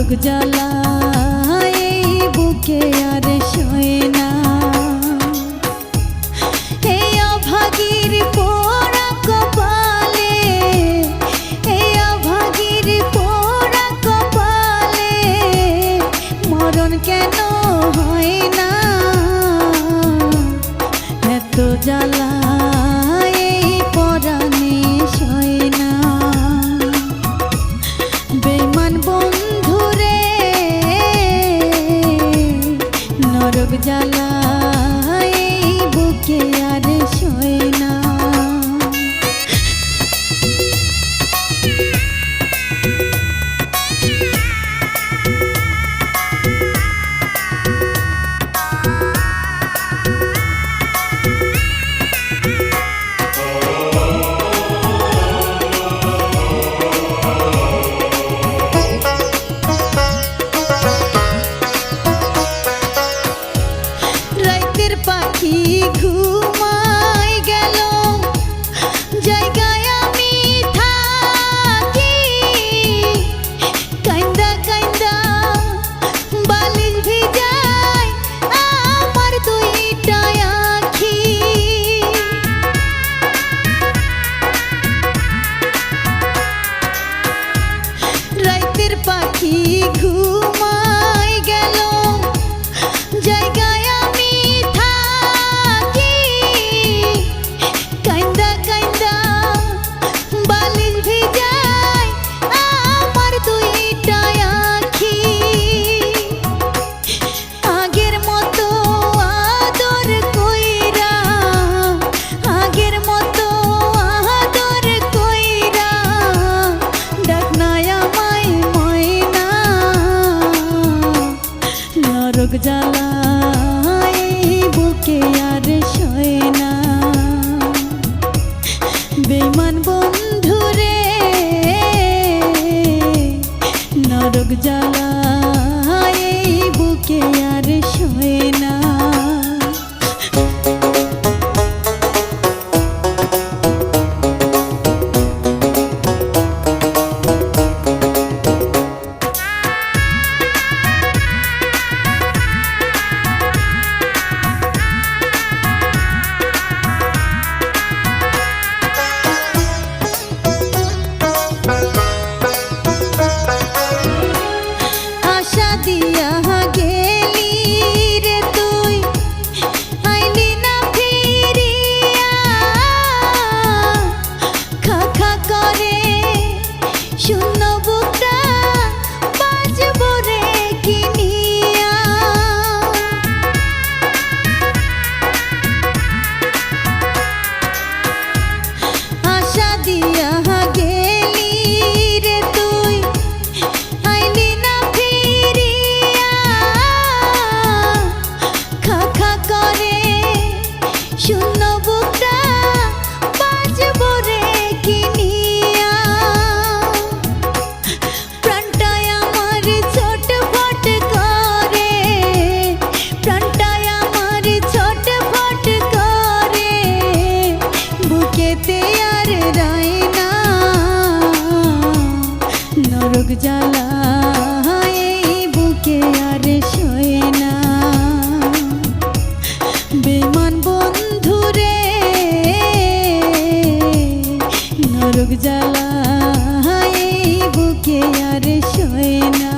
নরক জ্বালা এই বুকে আর সয় না। এই অভাগীর পোড়া কপালে, এই অভাগীর পোড়া কপালে মরণ কেন হয় না? এত জ্বালা এই পরাণে সয় না। বেঈমান বন্ধুরে নরক জ্বালা এই বুকে আর সয় না। রাতের পাখি ঘুমাই গেল, জায়গায় আমি থাকি। কাইন্দা কাইন্দা বালিশ ভিজায় আমার দুইটা আখি। রাতের পাখি ঘুমাই গেল, জায়গায় আমি থাকি। কাইন্দা কাইন্দা বালিশ ভিজায় আমার দুইটা আখি। আগের মতো আদর কইরা, আগের মতো আদর কইরা ডাক নাই আমায় ময়না। নরক জ্বালা এই বুকে আর সয় না। বেঈমান বন্ধুরে নরক জ্বালা এই বুকে আর সয় না। আশা দিয়া গেলি রে তুই, আইলি না ফিরিয়া। খা খা করে শূন্য বুকটা বাজব রে কিনিয়া। আশা দিয়া গেলি রে তুই, আইলি না ফিরিয়া। খা খা করে শূন্য বুকটা বাজব রে কিনিয়া। প্রাণটায় আমার ছটফট করে, প্রাণটায় আমার ছটফট করে বুকেতে আর রায় না। নরক জ্বালা এই বুকে আর সয় না। বেঈমান বন্ধুরে নরক জ্বালা এই বুকে আর সয় না।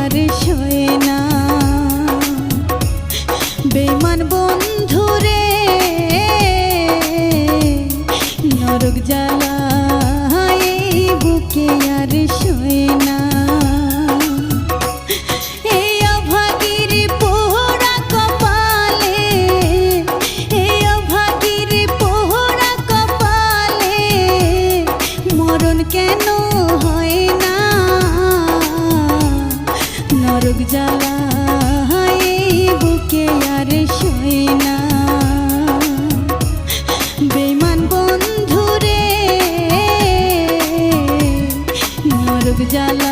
আর সয়ে না। বেঈমান বন্ধুরে নরক জ্বালা এই বুকে আর সয়ে না। এই অভাগীর পোড়া কপালে, এই অভাগীর পোড়া কপালে মরণ কেন হয় না? নরক জ্বালা এই বুকে আর সয়ে না। বেঈমান বন্ধুরে নরক জ্বালা